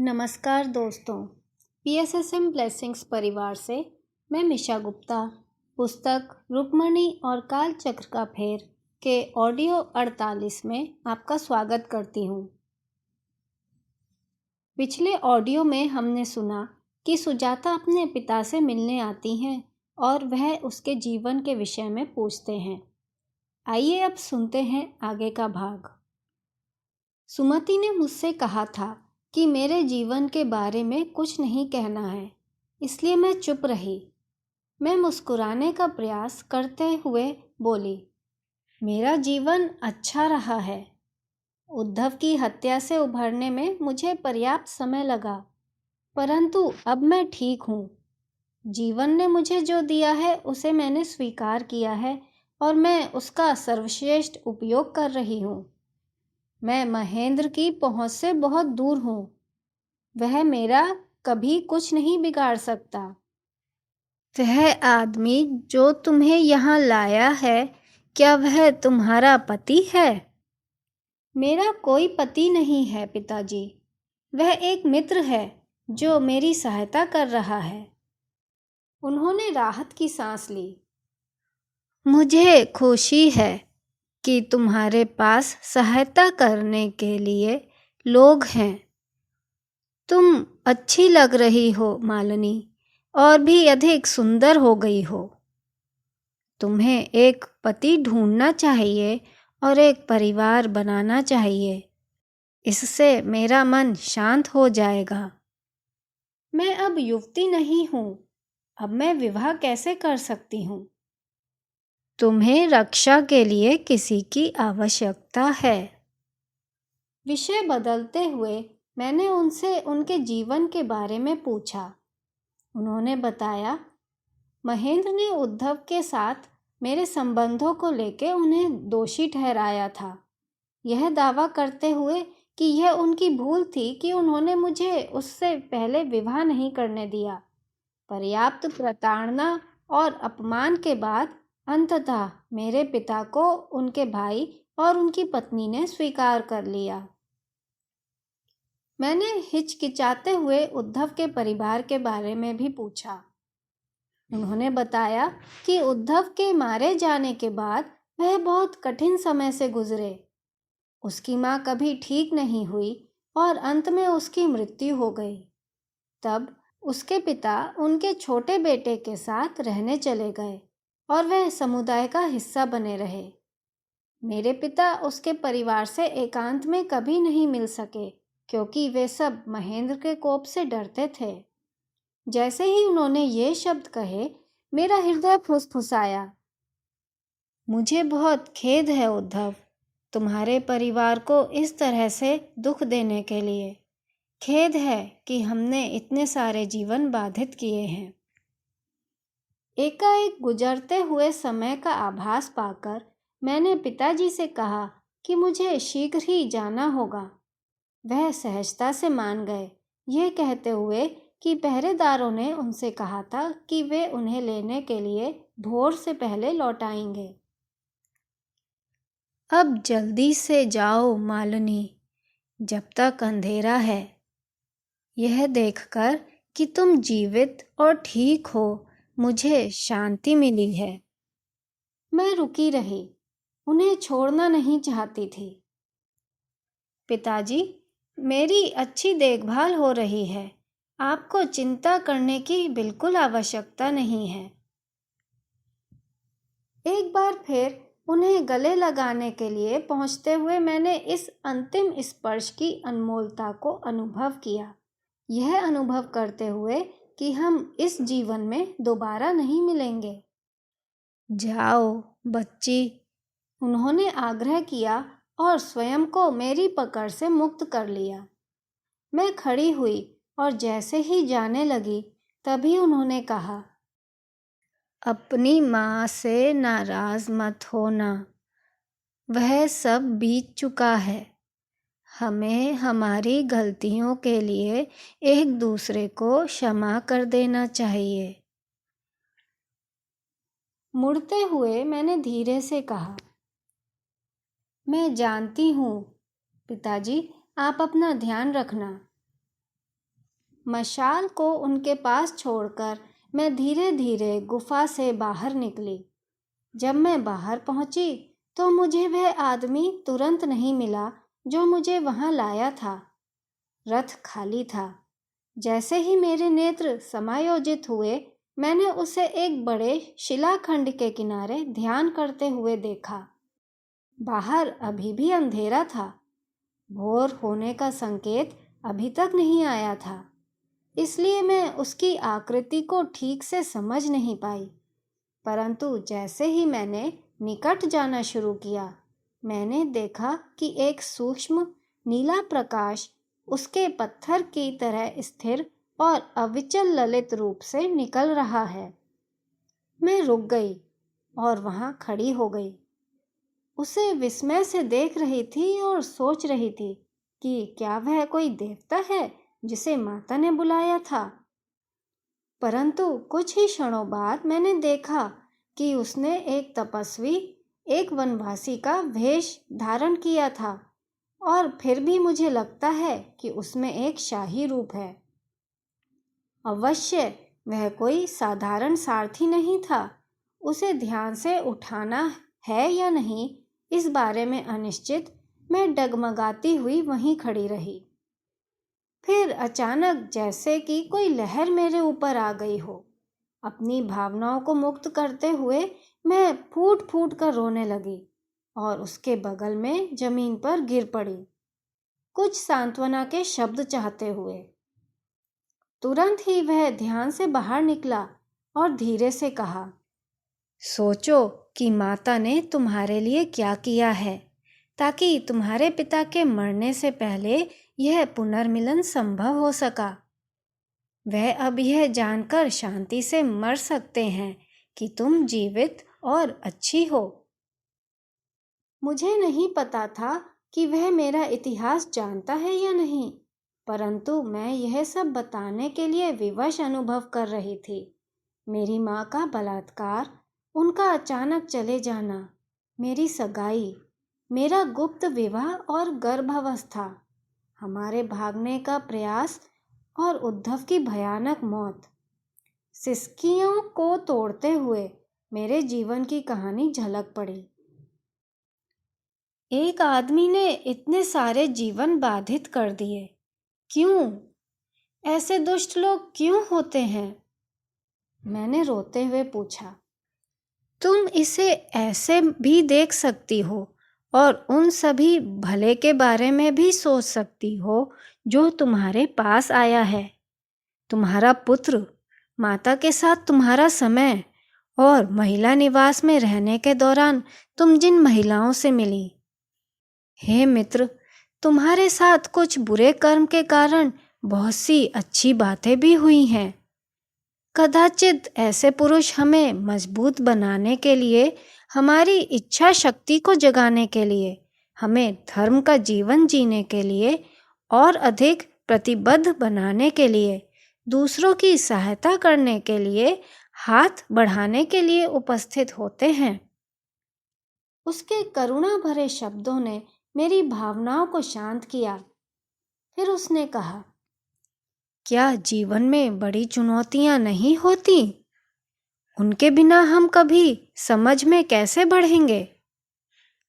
नमस्कार दोस्तों, PSSM blessings परिवार से मैं मिशा गुप्ता पुस्तक रुक्मणी और काल चक्र का फेर के ऑडियो 48 में आपका स्वागत करती हूँ। पिछले ऑडियो में हमने सुना कि सुजाता अपने पिता से मिलने आती हैं और वह उसके जीवन के विषय में पूछते हैं। आइए अब सुनते हैं आगे का भाग। सुमति ने मुझसे कहा था कि मेरे जीवन के बारे में कुछ नहीं कहना है, इसलिए मैं चुप रही। मैं मुस्कुराने का प्रयास करते हुए बोली, मेरा जीवन अच्छा रहा है। उद्धव की हत्या से उभरने में मुझे पर्याप्त समय लगा, परंतु अब मैं ठीक हूँ। जीवन ने मुझे जो दिया है उसे मैंने स्वीकार किया है और मैं उसका सर्वश्रेष्ठ उपयोग कर रही हूँ। मैं महेंद्र की पहुंच से बहुत दूर हूँ। वह मेरा कभी कुछ नहीं बिगाड़ सकता। वह आदमी जो तुम्हें यहाँ लाया है, क्या वह तुम्हारा पति है? मेरा कोई पति नहीं है पिताजी। वह एक मित्र है जो मेरी सहायता कर रहा है। उन्होंने राहत की सांस ली। मुझे खुशी है कि तुम्हारे पास सहायता करने के लिए लोग हैं। तुम अच्छी लग रही हो मालिनी, और भी अधिक सुंदर हो गई हो। तुम्हें एक पति ढूंढना चाहिए और एक परिवार बनाना चाहिए। इससे मेरा मन शांत हो जाएगा। मैं अब युवती नहीं हूँ। अब मैं विवाह कैसे कर सकती हूँ? तुम्हें रक्षा के लिए किसी की आवश्यकता है। विषय बदलते हुए मैंने उनसे उनके जीवन के बारे में पूछा। उन्होंने बताया, महेंद्र ने उद्धव के साथ मेरे संबंधों को लेकर उन्हें दोषी ठहराया था, यह दावा करते हुए कि यह उनकी भूल थी कि उन्होंने मुझे उससे पहले विवाह नहीं करने दिया। पर्याप्त प्रताड़ना और अपमान के बाद अंततः मेरे पिता को उनके भाई और उनकी पत्नी ने स्वीकार कर लिया। मैंने हिचकिचाते हुए उद्धव के परिवार के बारे में भी पूछा। उन्होंने बताया कि उद्धव के मारे जाने के बाद वह बहुत कठिन समय से गुजरे। उसकी माँ कभी ठीक नहीं हुई और अंत में उसकी मृत्यु हो गई। तब उसके पिता उनके छोटे बेटे के साथ रहने चले गए और वह समुदाय का हिस्सा बने रहे। मेरे पिता उसके परिवार से एकांत में कभी नहीं मिल सके, क्योंकि वे सब महेंद्र के कोप से डरते थे। जैसे ही उन्होंने ये शब्द कहे, मेरा हृदय फुसफुसाया। मुझे बहुत खेद है उद्धव, तुम्हारे परिवार को इस तरह से दुख देने के लिए। खेद है कि हमने इतने सारे जीवन बाधित किए हैं। एकाएक गुजरते हुए समय का आभास पाकर मैंने पिताजी से कहा कि मुझे शीघ्र ही जाना होगा। वह सहजता से मान गए, ये कहते हुए कि पहरेदारों ने उनसे कहा था कि वे उन्हें लेने के लिए भोर से पहले लौट आएंगे। अब जल्दी से जाओ मालिनी, जब तक अंधेरा है। यह देखकर कि तुम जीवित और ठीक हो, मुझे शांति मिली है। मैं रुकी रही, उन्हें छोड़ना नहीं चाहती थी। पिताजी, मेरी अच्छी देखभाल हो रही है। आपको चिंता करने की बिल्कुल आवश्यकता नहीं है। एक बार फिर उन्हें गले लगाने के लिए पहुंचते हुए मैंने इस अंतिम स्पर्श की अनमोलता को अनुभव किया, यह अनुभव करते हुए कि हम इस जीवन में दोबारा नहीं मिलेंगे। जाओ बच्ची, उन्होंने आग्रह किया और स्वयं को मेरी पकड़ से मुक्त कर लिया। मैं खड़ी हुई और जैसे ही जाने लगी, तभी उन्होंने कहा, अपनी माँ से नाराज मत होना, वह सब बीत चुका है। हमें हमारी गलतियों के लिए एक दूसरे को क्षमा कर देना चाहिए। मुड़ते हुए मैंने धीरे से कहा, मैं जानती हूँ पिताजी, आप अपना ध्यान रखना। मशाल को उनके पास छोड़कर मैं धीरे धीरे गुफा से बाहर निकली। जब मैं बाहर पहुंची तो मुझे वह आदमी तुरंत नहीं मिला जो मुझे वहां लाया था। रथ खाली था। जैसे ही मेरे नेत्र समायोजित हुए, मैंने उसे एक बड़े शिलाखंड के किनारे ध्यान करते हुए देखा। बाहर अभी भी अंधेरा था। भोर होने का संकेत अभी तक नहीं आया था, इसलिए मैं उसकी आकृति को ठीक से समझ नहीं पाई। परंतु जैसे ही मैंने निकट जाना शुरू किया, मैंने देखा कि एक सूक्ष्म नीला प्रकाश उसके पत्थर की तरह स्थिर और अविचल ललित रूप से निकल रहा है। मैं रुक गई और वहां खड़ी हो गई। उसे विस्मय से देख रही थी और सोच रही थी कि क्या वह कोई देवता है जिसे माता ने बुलाया था। परंतु कुछ ही क्षणों बाद मैंने देखा कि उसने एक तपस्वी, एक वनवासी का वेश धारण किया था, और फिर भी मुझे लगता है कि उसमें एक शाही रूप है। अवश्य वह कोई साधारण सारथी नहीं था। उसे ध्यान से उठाना है या नहीं, इस बारे में अनिश्चित मैं डगमगाती हुई वहीं खड़ी रही। फिर अचानक जैसे कि कोई लहर मेरे ऊपर आ गई हो। अपनी भावनाओं को मुक्त करते हुए मैं फूट फूट कर रोने लगी और उसके बगल में जमीन पर गिर पड़ी, कुछ सांत्वना के शब्द चाहते हुए। तुरंत ही वह ध्यान से बाहर निकला और धीरे से कहा, सोचो कि माता ने तुम्हारे लिए क्या किया है, ताकि तुम्हारे पिता के मरने से पहले यह पुनर्मिलन संभव हो सका। वह अब यह जानकर शांति से मर सकते हैं कि तुम जीवित और अच्छी हो। मुझे नहीं पता था कि वह मेरा इतिहास जानता है या नहीं, परंतु मैं यह सब बताने के लिए विवश अनुभव कर रही थी। मेरी माँ का बलात्कार, उनका अचानक चले जाना, मेरी सगाई, मेरा गुप्त विवाह और गर्भावस्था, हमारे भागने का प्रयास और उद्धव की भयानक मौत। सिसकियों को तोड़ते हुए मेरे जीवन की कहानी झलक पड़ी। एक आदमी ने इतने सारे जीवन बाधित कर दिए। क्यों? ऐसे दुष्ट लोग क्यों होते हैं? मैंने रोते हुए पूछा। तुम इसे ऐसे भी देख सकती हो और उन सभी भले के बारे में भी सोच सकती हो जो तुम्हारे पास आया है। तुम्हारा पुत्र, माता के साथ तुम्हारा समय और महिला निवास में रहने के दौरान तुम जिन महिलाओं से मिली। हे मित्र, तुम्हारे साथ कुछ बुरे कर्म के कारण बहुत सी अच्छी बातें भी हुई हैं। कदाचित ऐसे पुरुष हमें मजबूत बनाने के लिए, हमारी इच्छा शक्ति को जगाने के लिए, हमें धर्म का जीवन जीने के लिए और अधिक प्रतिबद्ध बनाने के लिए, दूसरों की सहायता करने के लिए, हाथ बढ़ाने के लिए उपस्थित होते हैं। उसके करुणा भरे शब्दों ने मेरी भावनाओं को शांत किया। फिर उसने कहा, क्या जीवन में बड़ी चुनौतियां नहीं होती? उनके बिना हम कभी समझ में कैसे बढ़ेंगे?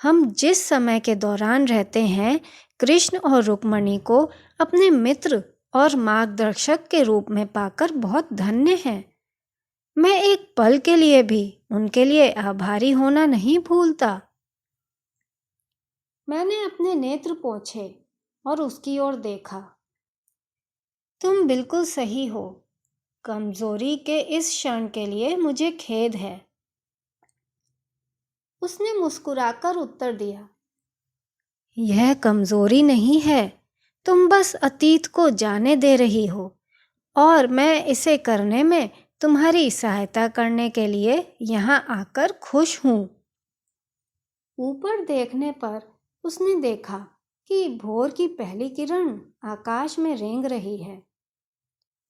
हम जिस समय के दौरान रहते हैं, कृष्ण और रुक्मणी को अपने मित्र और मार्गदर्शक के रूप में पाकर बहुत धन्य हैं। मैं एक पल के लिए भी उनके लिए आभारी होना नहीं भूलता। मैंने अपने नेत्र पोंछे और उसकी ओर देखा। तुम बिल्कुल सही हो। कमजोरी के इस क्षण के लिए मुझे खेद है। उसने मुस्कुराकर उत्तर दिया, यह कमजोरी नहीं है, तुम बस अतीत को जाने दे रही हो और मैं इसे करने में तुम्हारी सहायता करने के लिए यहाँ आकर खुश हूँ। ऊपर देखने पर उसने देखा कि भोर की पहली किरण आकाश में रेंग रही है।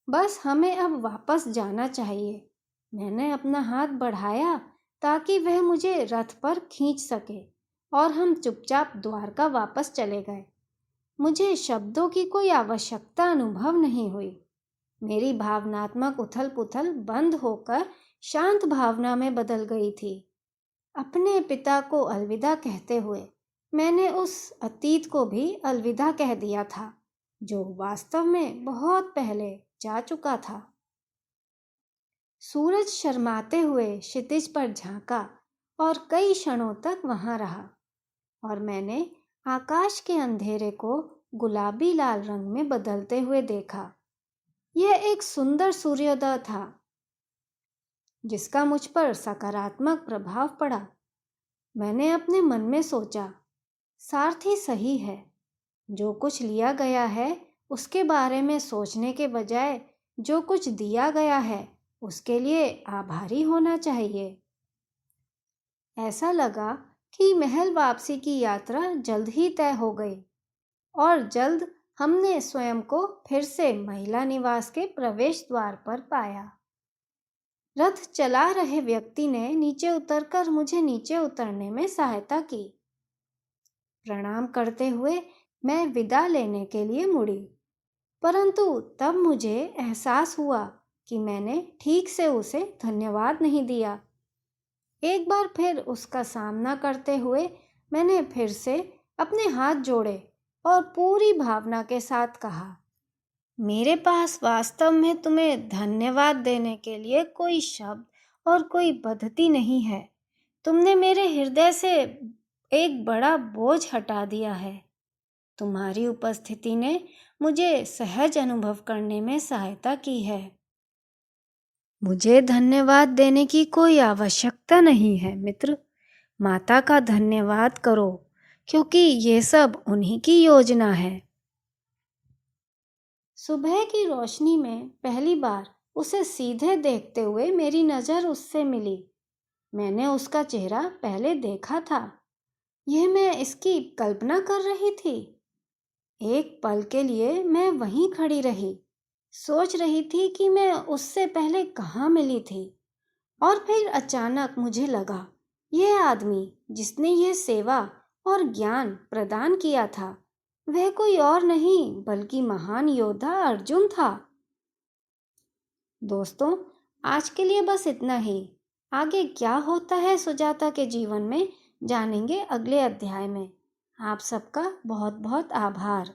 बस हमें अब वापस जाना चाहिए। मैंने अपना हाथ बढ़ाया ताकि वह मुझे रथ पर खींच सके और हम चुपचाप द्वारका वापस चले गए। मुझे शब्दों की कोई आवश्यकता अनुभव नहीं हुई। मेरी भावनात्मक उथल-पुथल बंद होकर शांत भावना में बदल गई थी। अपने पिता को अलविदा कहते हुए मैंने उस अतीत को भी अलविदा कह दिया था, जो वास्तव में बहुत पहले जा चुका था। सूरज शर्माते हुए क्षितिज पर झांका और कई क्षणों तक वहां रहा, और मैंने आकाश के अंधेरे को गुलाबी लाल रंग में बदलते हुए देखा। यह एक सुंदर सूर्योदय था, जिसका मुझ पर सकारात्मक प्रभाव पड़ा। मैंने अपने मन में सोचा, सारथी सही है। जो कुछ लिया गया है उसके बारे में सोचने के बजाय जो कुछ दिया गया है उसके लिए आभारी होना चाहिए। ऐसा लगा कि महल वापसी की यात्रा जल्द ही तय हो गई, और जल्द हमने स्वयं को फिर से महिला निवास के प्रवेश द्वार पर पाया। रथ चला रहे व्यक्ति ने नीचे उतरकर मुझे नीचे उतरने में सहायता की। प्रणाम करते हुए मैं विदा लेने के लिए मुड़ी, परंतु तब मुझे एहसास हुआ कि मैंने ठीक से उसे धन्यवाद नहीं दिया। एक बार फिर उसका सामना करते हुए मैंने फिर से अपने हाथ जोड़े और पूरी भावना के साथ कहा, मेरे पास वास्तव में तुम्हें धन्यवाद देने के लिए कोई शब्द और कोई पद्धति नहीं है। तुमने मेरे हृदय से एक बड़ा बोझ हटा दिया है। तुम्हारी उपस्थिति ने मुझे सहज अनुभव करने में सहायता की है। मुझे धन्यवाद देने की कोई आवश्यकता नहीं है मित्र। माता का धन्यवाद करो, क्योंकि ये सब उन्हीं की योजना है। सुबह की रोशनी में पहली बार उसे सीधे देखते हुए मेरी नज़र उससे मिली। मैंने उसका चेहरा पहले देखा था। यह मैं इसकी कल्पना कर रही थी। एक पल के लिए मैं वहीं खड़ी रही, सोच रही थी कि मैं उससे पहले कहाँ मिली थी। और फिर अचानक मुझे लगा, यह आदमी जिसने यह सेवा और ज्ञान प्रदान किया था, वह कोई और नहीं बल्कि महान योद्धा अर्जुन था। दोस्तों, आज के लिए बस इतना ही। आगे क्या होता है सुजाता के जीवन में जानेंगे अगले अध्याय में। आप सबका बहुत बहुत आभार।